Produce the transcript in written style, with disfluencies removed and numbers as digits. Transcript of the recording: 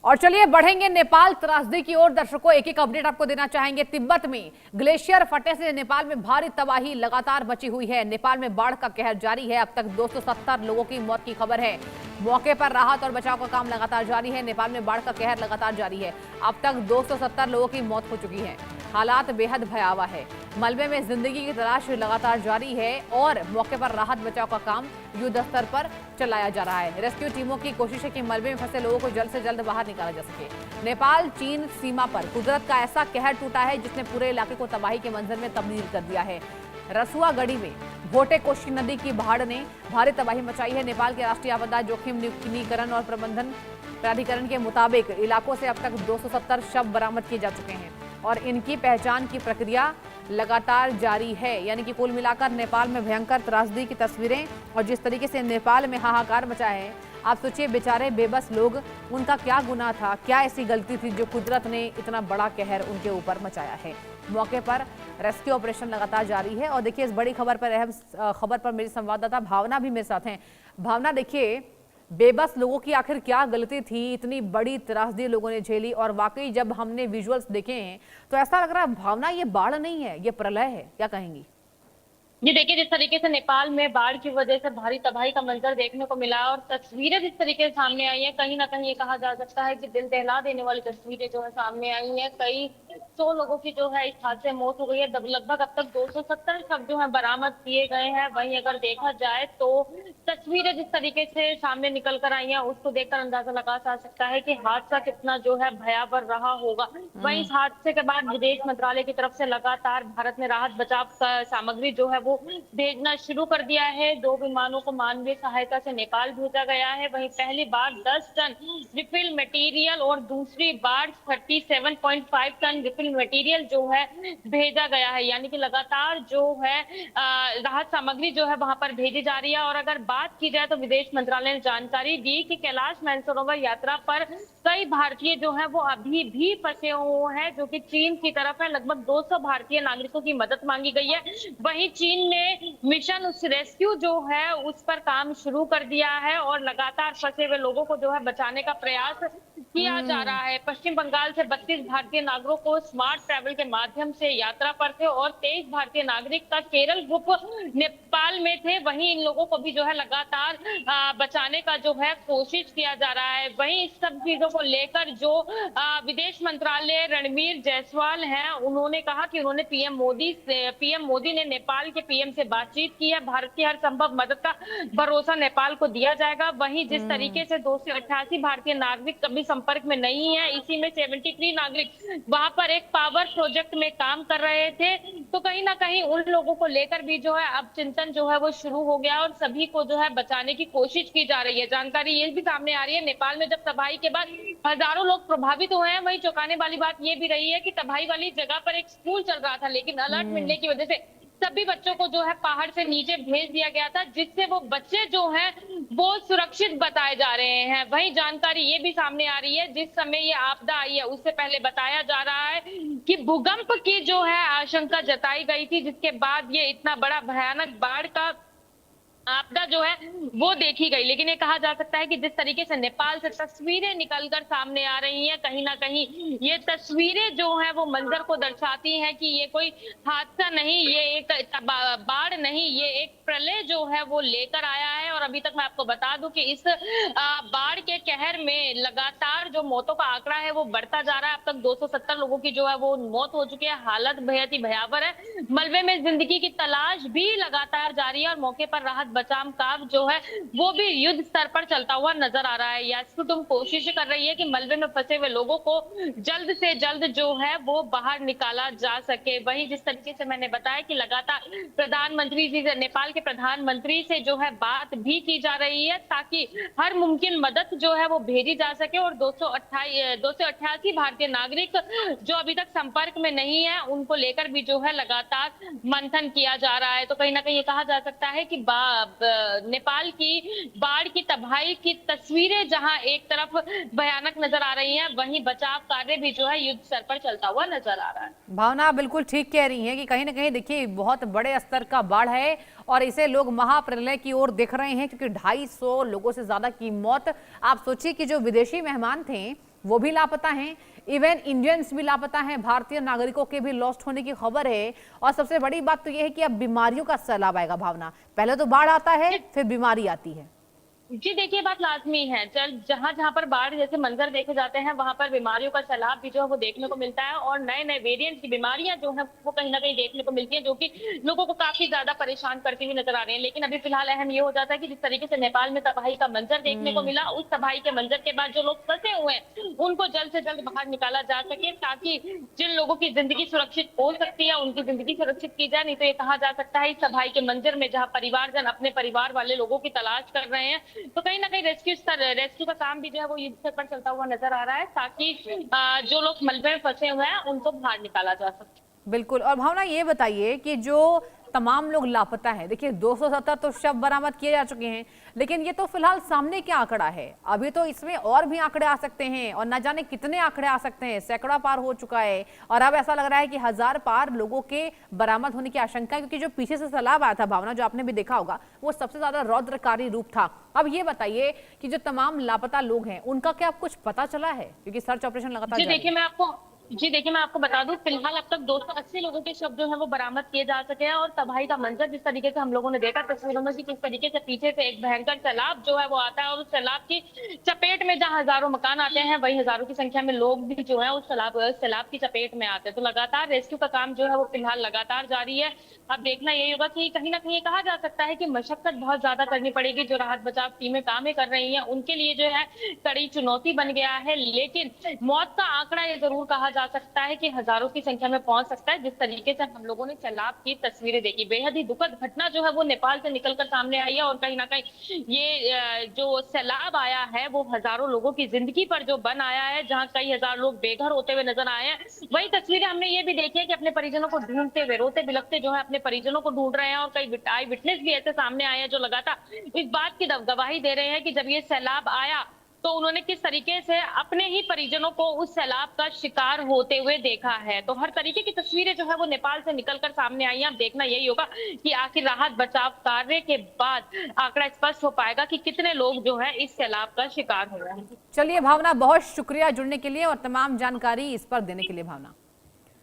और चलिए बढ़ेंगे नेपाल त्रासदी की ओर। दर्शकों, एक एक अपडेट आपको देना चाहेंगे। तिब्बत में ग्लेशियर फटने से नेपाल में भारी तबाही लगातार मची हुई है। नेपाल में बाढ़ का कहर जारी है। अब तक 270 लोगों की मौत की खबर है। मौके पर राहत और बचाव का काम लगातार जारी है। नेपाल में बाढ़ का कहर लगातार जारी है। अब तक 270 लोगों की मौत हो चुकी है। हालात बेहद भयावह है। मलबे में जिंदगी की तलाश लगातार जारी है और मौके पर राहत बचाव का काम युद्ध स्तर पर चलाया जा रहा है। रेस्क्यू टीमों की कोशिश है कि मलबे में फंसे लोगों को जल्द से जल्द बाहर निकाला जा सके। नेपाल चीन सीमा पर कुदरत का ऐसा कहर टूटा है जिसने पूरे इलाके को तबाही के मंजर में तब्दील कर दिया है। रसुआगढ़ी में भोटे कोशी नदी की बाढ़ ने भारी तबाही मचाई है। नेपाल के राष्ट्रीय आपदा जोखिम न्यूनीकरण और प्रबंधन प्राधिकरण के मुताबिक इलाकों से अब तक 270 शव बरामद किए जा चुके हैं और इनकी पहचान की प्रक्रिया लगातार जारी है। यानी कि कुल मिलाकर नेपाल में भयंकर त्रासदी की तस्वीरें और जिस तरीके से नेपाल में हाहाकार मचा है, आप सोचिए बेचारे बेबस लोग, उनका क्या गुनाह था, क्या ऐसी गलती थी जो कुदरत ने इतना बड़ा कहर उनके ऊपर मचाया है। मौके पर रेस्क्यू ऑपरेशन लगातार जारी है। और देखिए, इस बड़ी खबर पर अहम खबर पर मेरी संवाददाता भावना भी मेरे साथ हैं। भावना, देखिए बेबस लोगों की आखिर क्या गलती थी, इतनी बड़ी त्रासदी लोगों ने झेली और वाकई जब हमने विजुअल्स देखे हैं तो ऐसा लग रहा है भावना ये बाढ़ नहीं है, ये प्रलय है। क्या कहेंगी? ये देखिए, जिस तरीके से नेपाल में बाढ़ की वजह से भारी तबाही का मंजर देखने को मिला और तस्वीरें जिस तरीके से सामने आई हैं, कहीं ना कहीं ये कहा जा सकता है कि दिल दहला देने वाली तस्वीरें जो है सामने आई हैं। कई 100 लोगों की जो है इस हादसे में मौत हो गई है। लगभग अब तक 270 शव जो है बरामद किए गए हैं। वहीं अगर देखा जाए तो तस्वीरें जिस तरीके से सामने निकल कर आई हैं, उसको देखकर अंदाजा लगा जा सकता है कि हादसा कितना जो है भयावह रहा होगा। वहीं इस हादसे के बाद विदेश मंत्रालय की तरफ से लगातार भारत ने राहत बचाव का सामग्री जो है वो भेजना शुरू कर दिया है। 2 विमानों को मानवीय सहायता से नेपाल भेजा गया है। वहीं पहली बार 10 टन रिफिल मटेरियल और दूसरी बार 37.5 टन रिफिल मटेरियल जो है भेजा गया है। यानी कि लगातार जो है राहत सामग्री जो है वहां पर भेजी जा रही है। और अगर बात की जाए तो विदेश मंत्रालय ने जानकारी दी कि कैलाश मानसरोवर यात्रा पर कई भारतीय जो है वो अभी भी फंसे हुए हैं, जो कि चीन की तरफ है। लगभग 200 भारतीय नागरिकों की मदद मांगी गई है। वहीं चीन ने मिशन उस रेस्क्यू जो है उस पर काम शुरू कर दिया है और लगातार फंसे हुए लोगों को जो है बचाने का प्रयास किया जा रहा है। पश्चिम बंगाल से 32 भारतीय नागरिकों को स्मार्ट ट्रैवल के माध्यम से यात्रा पर थे और 23 भारतीय नागरिक का केरल ग्रुप नेपाल में थे। वहीं इन लोगों को भी जो है लगातार बचाने का जो है कोशिश किया जा रहा है। वहीं इस सब चीजों को लेकर जो विदेश मंत्रालय रणवीर जायसवाल हैं, उन्होंने कहा कि उन्होंने पीएम मोदी ने नेपाल के पीएम से बातचीत की है। भारत की हर संभव मदद का भरोसा नेपाल को दिया जाएगा। वहीं जिस तरीके से 288 भारतीय नागरिक कभी संपर्क में नहीं है, इसी में 73 नागरिक वहां पर एक पावर प्रोजेक्ट में काम कर रहे थे, तो कहीं ना कहीं उन लोगों को लेकर भी जो है अब चिंतन जो है वो शुरू हो गया और सभी को जो है बचाने की कोशिश की जा रही है। जानकारी ये भी सामने आ रही है, नेपाल में जब तबाही के बाद हजारों लोग प्रभावित हुए हैं। वहीं चौंकाने वाली बात ये भी रही है कि तबाही वाली जगह पर एक स्कूल चल रहा था, लेकिन अलर्ट मिलने की वजह से सभी बच्चों को जो है पहाड़ से नीचे भेज दिया गया था, जिससे वो बच्चे जो हैं वो सुरक्षित बताए जा रहे हैं। वहीं जानकारी ये भी सामने आ रही है, जिस समय ये आपदा आई है उससे पहले बताया जा रहा है कि भूकंप की जो है आशंका जताई गई थी, जिसके बाद ये इतना बड़ा भयानक बाढ़ का आपदा जो है वो देखी गई। लेकिन ये कहा जा सकता है कि जिस तरीके से नेपाल से तस्वीरें निकलकर सामने आ रही हैं, कहीं ना कहीं ये तस्वीरें जो है वो मंजर को दर्शाती हैं कि ये कोई हादसा नहीं, ये एक बाढ़ नहीं, ये एक प्रलय जो है वो लेकर आया है। और अभी तक मैं आपको बता दूं कि इस बाढ़ के कहर में लगातार जो मौतों का आंकड़ा है वो बढ़ता जा रहा है। अब तक 270 लोगों की जो है वो मौत हो चुकी है। हालत बेहद ही भयावह है। मलबे में जिंदगी की तलाश भी लगातार जारी है और मौके पर राहत बचाव काम जो है वो भी युद्ध स्तर पर चलता हुआ नजर आ रहा है। यास्कू तुम कोशिश कर रही है कि मलबे में फंसे हुए लोगों को जल्द से जल्द जो है वो बाहर निकाला जा सके। वहीं जिस तरीके से मैंने बताया कि लगातार प्रधानमंत्री जी से, नेपाल के प्रधानमंत्री से जो है बात भी की जा रही है ताकि हर मुमकिन मदद जो है वो भेजी जा सके और 288 भारतीय नागरिक जो अभी तक संपर्क में नहीं है उनको लेकर भी जो है लगातार मंथन किया जा रहा है। तो कहीं ना कहीं ये कहा जा सकता है कि नेपाल की बाढ़ की तबाही की तस्वीरें जहां एक तरफ भयानक नजर आ रही हैं, वहीं बचाव कार्य भी जो है युद्ध स्तर पर चलता हुआ नजर आ रहा है। भावना बिल्कुल ठीक कह रही हैं कि कहीं ना कहीं देखिए बहुत बड़े स्तर का बाढ़ है और इसे लोग महाप्रलय की ओर देख रहे हैं, क्योंकि 250 लोगों से ज्यादा की मौत। आप सोचिए कि जो विदेशी मेहमान थे वो भी लापता हैं, इवन इंडियंस भी लापता हैं, भारतीय नागरिकों के भी लॉस्ट होने की खबर है। और सबसे बड़ी बात तो यह है कि अब बीमारियों का सैलाब आएगा भावना। पहले तो बाढ़ आता है, फिर बीमारी आती है। जी देखिए, बात लाजमी है। चल जहां जहां पर बाढ़ जैसे मंजर देखे जाते हैं वहां पर बीमारियों का सैलाब भी जो है वो देखने को मिलता है, और नए नए वेरिएंट की बीमारियां जो है वो कहीं ना कहीं देखने को मिलती हैं, जो कि लोगों को काफी ज्यादा परेशान करती हुई नजर आ रही है। लेकिन अभी फिलहाल अहम ये हो जाता है कि जिस तरीके से नेपाल में तबाही का मंजर देखने को मिला, उस तबाही के मंजर के बाद जो लोग फंसे हुए हैं उनको जल्द से जल्द बाहर निकाला जा सके, ताकि जिन लोगों की जिंदगी सुरक्षित हो सकती है उनकी जिंदगी सुरक्षित की जाए। नहीं तो ये कहा जा सकता है इस तबाही के मंजर में जहां परिवारजन अपने परिवार वाले लोगों की तलाश कर रहे हैं, तो कहीं ना कहीं रेस्क्यू का काम भी जो है वो युद्ध स्तर पर चलता हुआ नजर आ रहा है, ताकि जो लोग मलबे में फंसे हुए हैं उनको बाहर निकाला जा सके। बिल्कुल। और भावना ये बताइए कि जो तमाम लोग लापता है, देखिए 270 तो शव बरामद किए जा चुके हैं, लेकिन ये तो फिलहाल सामने क्या आंकड़ा है, अभी तो इसमें और भी आंकड़े आ सकते हैं और न जाने कितने आंकड़े आ सकते हैं। सैकड़ा पार हो चुका है और अब ऐसा लग रहा है कि 1000 पार लोगों के बरामद होने की आशंका है, क्योंकि जो पीछे से सैलाब आया था भावना, जो आपने भी देखा होगा, वो सबसे ज्यादा रौद्रकारी रूप था। अब ये बताइए कि जो तमाम लापता लोग हैं उनका क्या कुछ पता चला है, क्योंकि सर्च ऑपरेशन लगातार जी जारी देखिए है। मैं आपको बता दूं, फिलहाल अब तक 280 लोगों के शव जो है वो बरामद किए जा सके हैं। और तबाही का मंजर जिस तरीके से हम लोगों ने देखा तस्वीरों में, किस तरीके से पीछे से एक भयंकर सैलाब जो है वो आता है, और उस सैलाब की चपेट में जहां हजारों मकान आते हैं वही हजारों की संख्या में लोग भी जो है उस सैलाब की चपेट में आते हैं। तो लगातार रेस्क्यू का काम जो है वो फिलहाल लगातार जारी है। अब देखना यही होगा कि कहीं ना कहीं कहा जा सकता है कि मशक्कत बहुत ज्यादा करनी पड़ेगी। जो राहत बचाव टीमें काम कर रही हैं उनके लिए जो है कड़ी चुनौती बन गया है, लेकिन मौत का आंकड़ा ये जरूर कहा जा सकता है कि हजारों की संख्या में पहुंच सकता है। जिस तरीके से हम लोगों ने सैलाब की तस्वीरें देखी, बेहद ही दुखद घटना जो है वो नेपाल से निकलकर सामने आई है, और कहीं ना कहीं ये जो सैलाब आया है वो हजारों लोगों की जिंदगी पर जो बन आया है, जहां कई हजार लोग बेघर होते हुए नजर आए हैं। वही तस्वीरें हमने ये भी देखी है कि अपने परिजनों को ढूंढते हुए रोते बिलखते जो है अपने परिजनों को ढूंढ रहे हैं, और कई आई विटनेस भी ऐसे सामने आए हैं जो लगातार इस बात की गवाही दे रहे हैं कि जब ये सैलाब आया तो उन्होंने किस तरीके से अपने ही परिजनों को उस सैलाब का शिकार होते हुए देखा है। तो हर तरीके की तस्वीरें जो है वो नेपाल से निकलकर सामने आई हैं। अब देखना यही होगा कि आखिर राहत बचाव कार्य के बाद आंकड़ा स्पष्ट हो पाएगा कि कितने लोग जो है इस सैलाब का शिकार हो रहे हैं। चलिए भावना, बहुत शुक्रिया जुड़ने के लिए और तमाम जानकारी इस पर देने के लिए भावना।